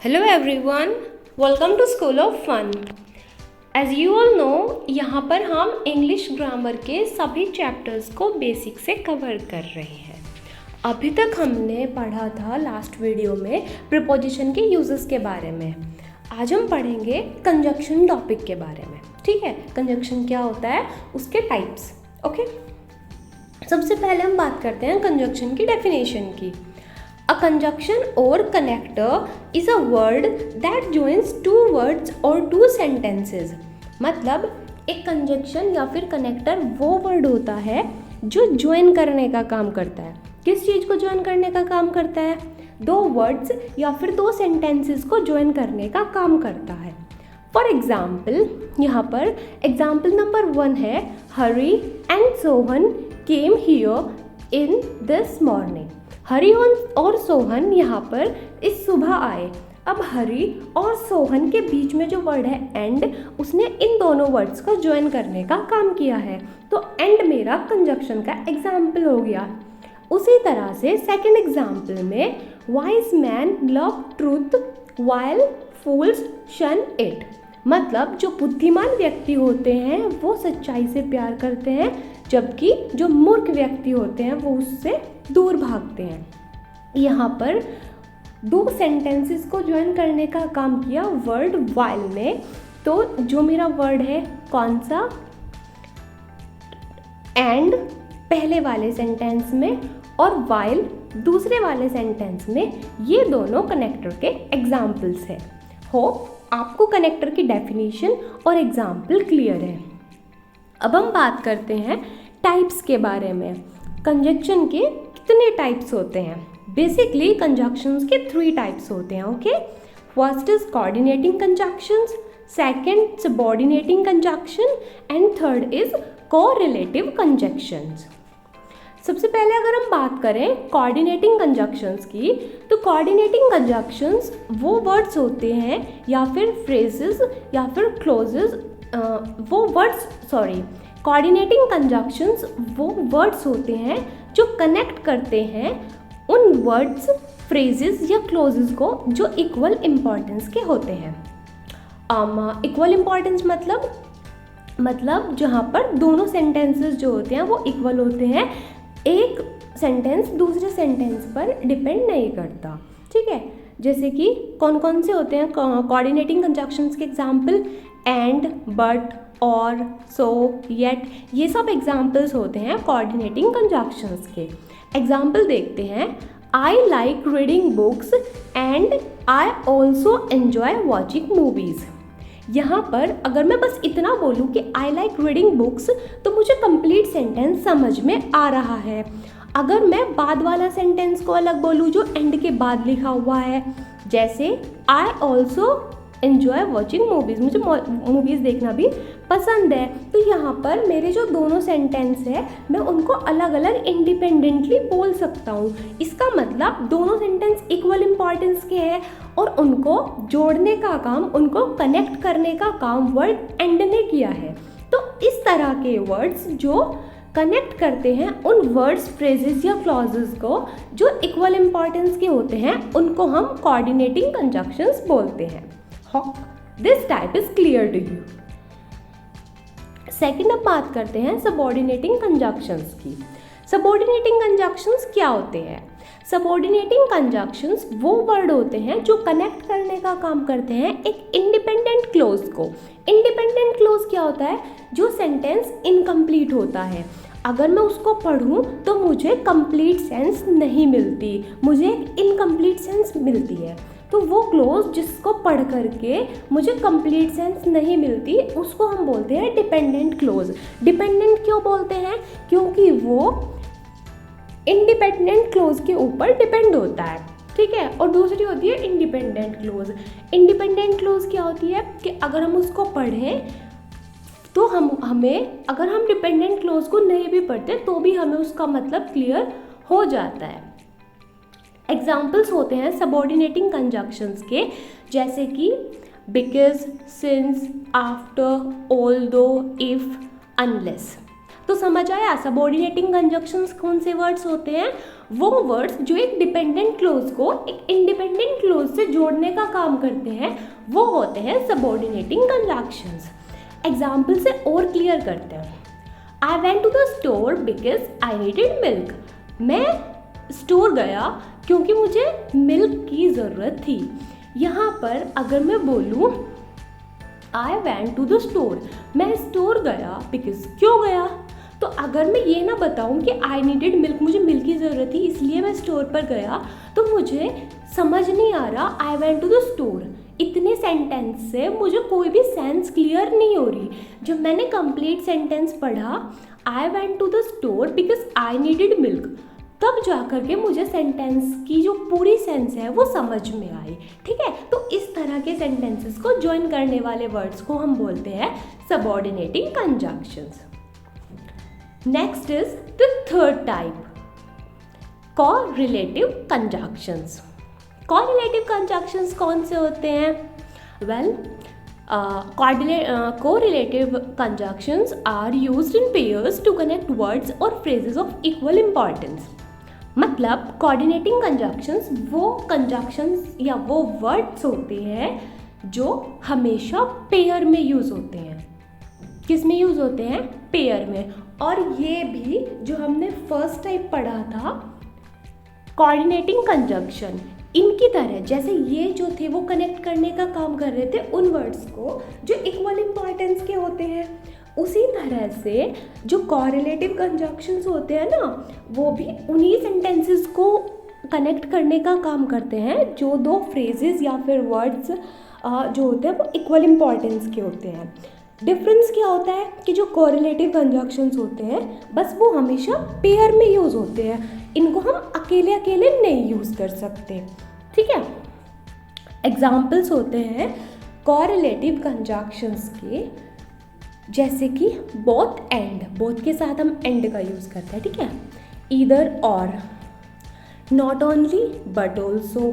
Hello everyone, welcome to School of Fun. As you all know, यहाँ पर हम English grammar के सभी चैप्टर्स को बेसिक से कवर कर रहे हैं। अभी तक हमने पढ़ा था लास्ट वीडियो में प्रीपोजिशन के यूजेस के बारे में। आज हम पढ़ेंगे कंजक्शन टॉपिक के बारे में। ठीक है, कंजक्शन क्या होता है, उसके टाइप्स। ओके, सबसे पहले हम बात करते हैं कंजक्शन की डेफिनेशन की। A conjunction or connector is a word that joins two words or two sentences. मतलब एक कंजक्शन या फिर कनेक्टर वो वर्ड होता है जो ज्वाइन करने का काम करता है। किस चीज़ को ज्वाइन करने का काम करता है? दो वर्ड्स या फिर दो सेंटेंसेस को ज्वाइन करने का काम करता है। फॉर एग्जाम्पल, यहाँ पर एग्जाम्पल नंबर 1 है, Hari and Sohan came here in this morning. Hari और सोहन यहाँ पर इस सुबह आए। अब हरी और सोहन के बीच में जो वर्ड है एंड, उसने इन दोनों वर्ड्स को ज्वाइन करने का काम किया है, तो एंड मेरा कंजक्शन का एग्जाम्पल हो गया। उसी तरह से सेकंड एग्जाम्पल में, wise man love truth while fools shun it. मतलब जो बुद्धिमान व्यक्ति होते हैं वो सच्चाई से प्यार करते हैं, जबकि जो मूर्ख व्यक्ति होते हैं वो उससे दूर भागते हैं। यहाँ पर दो सेंटेंसेस को ज्वाइन करने का काम किया वर्ड व्हाइल ने। तो जो मेरा वर्ड है कौन सा, एंड पहले वाले सेंटेंस में और व्हाइल दूसरे वाले सेंटेंस में, ये दोनों कनेक्टर के एग्जाम्पल्स हैं। होप आपको कनेक्टर की डेफिनेशन और एग्जाम्पल क्लियर है। अब हम बात करते हैं टाइप्स के बारे में। कंजक्शन के कितने टाइप्स होते हैं? बेसिकली कंजक्शंस के 3 टाइप्स होते हैं। Okay, first is coordinating conjunctions, second subordinating conjunction and third is correlative conjunctions. सबसे पहले अगर हम बात करें कोऑर्डिनेटिंग कंजक्शंस की, तो कोऑर्डिनेटिंग कंजक्शंस वो वर्ड्स होते हैं या फिर फ्रेजेस या फिर क्लोजेस, कोऑर्डिनेटिंग कंजक्शंस वो वर्ड्स होते हैं जो कनेक्ट करते हैं उन वर्ड्स, फ्रेजेस या क्लोजेस को जो इक्वल इम्पॉर्टेंस के होते हैं। इक्वल इम्पॉर्टेंस मतलब जहाँ पर दोनों सेंटेंसेस जो होते हैं वो इक्वल होते हैं, एक सेंटेंस दूसरे सेंटेंस पर डिपेंड नहीं करता। ठीक है, जैसे कि कौन कौन से होते हैं कोऑर्डिनेटिंग कंजक्शंस के एग्जाम्पल, एंड, बट, और, सो, येट, ये सब एग्जाम्पल्स होते हैं कोऑर्डिनेटिंग कंजक्शंस के। एग्जाम्पल देखते हैं, I like reading books and I also enjoy watching movies. यहाँ पर अगर मैं बस इतना बोलूँ कि आई लाइक रीडिंग बुक्स, तो मुझे कंप्लीट सेंटेंस समझ में आ रहा है। अगर मैं बाद वाला सेंटेंस को अलग बोलूँ जो एंड के बाद लिखा हुआ है, जैसे I also enjoy watching movies, मुझे मूवीज़ देखना भी पसंद है, तो यहाँ पर मेरे जो दोनों सेंटेंस है मैं उनको अलग अलग इंडिपेंडेंटली बोल सकता हूँ। इसका मतलब दोनों सेंटेंस इक्वल इम्पॉर्टेंस के हैं और उनको जोड़ने का काम, उनको कनेक्ट करने का काम वर्ड एंड ने किया है। तो इस तरह के वर्ड्स जो कनेक्ट करते हैं उन वर्ड्स, फ्रेजेस या क्लॉजेस को जो इक्वल इम्पॉर्टेंस के होते हैं, उनको हम कोऑर्डिनेटिंग कंजक्शंस बोलते हैं। This type is clear to you. Second अब बात करते हैं सबऑर्डिनेटिंग कंजक्शंस की। सबऑर्डिनेटिंग कंजक्शंस क्या होते हैं? सबऑर्डिनेटिंग कंजक्शंस वो वर्ड होते हैं जो कनेक्ट करने का काम करते हैं एक इंडिपेंडेंट क्लोज को। इंडिपेंडेंट क्लोज क्या होता है? जो सेंटेंस इनकम्प्लीट होता है, अगर मैं उसको पढ़ूँ तो मुझे कंप्लीट सेंस नहीं मिलती, मुझे एक इनकम्प्लीट सेंस मिलती है। तो वो क्लोज जिसको पढ़ करके मुझे कंप्लीट सेंस नहीं मिलती, उसको हम बोलते हैं डिपेंडेंट क्लोज। डिपेंडेंट क्यों बोलते हैं? क्योंकि वो इंडिपेंडेंट क्लोज के ऊपर डिपेंड होता है। ठीक है, और दूसरी होती है इंडिपेंडेंट क्लोज। इंडिपेंडेंट क्लोज क्या होती है कि अगर हम उसको पढ़ें तो हमें अगर हम डिपेंडेंट क्लोज को नहीं भी पढ़ते तो भी हमें उसका मतलब क्लियर हो जाता है। एग्जाम्पल्स होते हैं सबऑर्डिनेटिंग कंजक्शंस के, जैसे कि because, since, after, although, if, unless. तो समझ आया सबऑर्डिनेटिंग कंजक्शंस कौन से वर्ड्स होते हैं? वो वर्ड्स जो एक डिपेंडेंट क्लोज को एक इंडिपेंडेंट क्लोज से जोड़ने का काम करते हैं वो होते हैं सबऑर्डिनेटिंग कंजंक्शंस। एग्जाम्पल से और क्लियर करते हैं। I went to the store because I needed milk. मैं स्टोर गया क्योंकि मुझे मिल्क की ज़रूरत थी। यहाँ पर अगर मैं बोलूँ I went to the store, मैं स्टोर गया बिकॉज क्यों गया, तो अगर मैं ये ना बताऊँ कि आई नीडेड मिल्क, मुझे मिल्क की ज़रूरत थी इसलिए मैं स्टोर पर गया, तो मुझे समझ नहीं आ रहा I went to the store. इतने सेंटेंस से मुझे कोई भी सेंस क्लियर नहीं हो रही। जब मैंने कंप्लीट सेंटेंस पढ़ा I went to the store because I needed milk, तब जा कर के मुझे सेंटेंस की जो पूरी सेंस है वो समझ में आई। ठीक है, तो इस तरह के सेंटेंसेस को ज्वाइन करने वाले वर्ड्स को हम बोलते हैं subordinating conjunctions. Next is the third type, correlative conjunctions. Correlative conjunctions कौन से होते हैं? Well, correlative conjunctions are used in pairs to connect words or phrases of equal importance। मतलब coordinating conjunctions वो conjunctions या वो words होते हैं जो हमेशा पेयर में यूज़ होते हैं। किस में यूज़ होते हैं? पेयर में। और ये भी जो हमने फर्स्ट टाइप पढ़ा था कोऑर्डिनेटिंग कंजंक्शन, इनकी तरह जैसे ये जो थे वो कनेक्ट करने का काम कर रहे थे उन वर्ड्स को जो इक्वल इम्पॉर्टेंस के होते हैं, उसी तरह से जो कोरिलेटिव कंजंक्शंस होते हैं ना वो भी उन्हीं सेंटेंसेस को कनेक्ट करने का काम करते हैं जो दो फ्रेजेस या फिर वर्ड्स जो होते हैं वो इक्वल इम्पॉर्टेंस के होते हैं। डिफरेंस क्या होता है कि जो कोरिलेटिव कंजंक्शंस होते हैं बस वो हमेशा पेयर में यूज़ होते हैं, इनको हम अकेले अकेले नहीं यूज़ कर सकते। ठीक है, एग्जाम्पल्स होते हैं कोरिलेटिव कंजंक्शंस के, जैसे कि बोथ एंड, बोथ के साथ हम एंड का यूज़ करते हैं। ठीक है, either or, not only but also,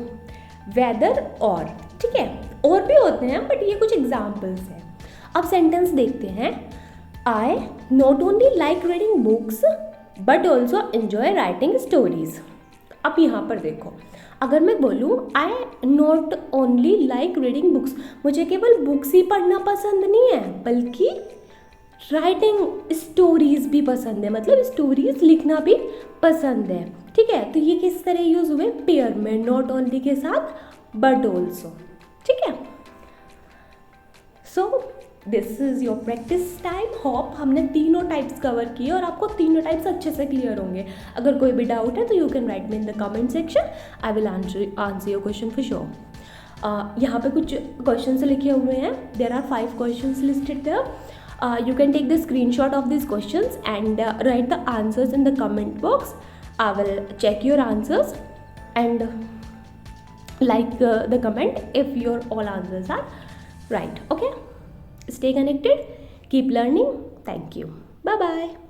whether or. ठीक है, और भी होते हैं बट ये कुछ एग्जाम्पल्स हैं। अब सेंटेंस देखते हैं। I not only like reading books but also enjoy writing stories. अब यहाँ पर देखो, अगर मैं बोलूँ I not only like reading books, मुझे केवल बुक्स ही पढ़ना पसंद नहीं है बल्कि राइटिंग स्टोरीज भी पसंद है, मतलब स्टोरीज लिखना भी पसंद है। ठीक है, तो ये किस तरह यूज़ हुए? पेयर में, नॉट ओनली के साथ बट ऑल्सो। ठीक है, so this is your practice time. Hope हमने तीनों टाइप्स कवर किए और आपको तीनों टाइप्स अच्छे से क्लियर होंगे। अगर कोई भी डाउट है तो you can write me in the comment section, I will answer your question for sure. यहाँ पे कुछ क्वेश्चन लिखे हुए हैं, there are 5 questions listed there. You can take the screenshot of these questions and write the answers in the comment box. I will check your answers and like the comment if your all answers are right. Okay, stay connected, keep learning. Thank you. Bye bye.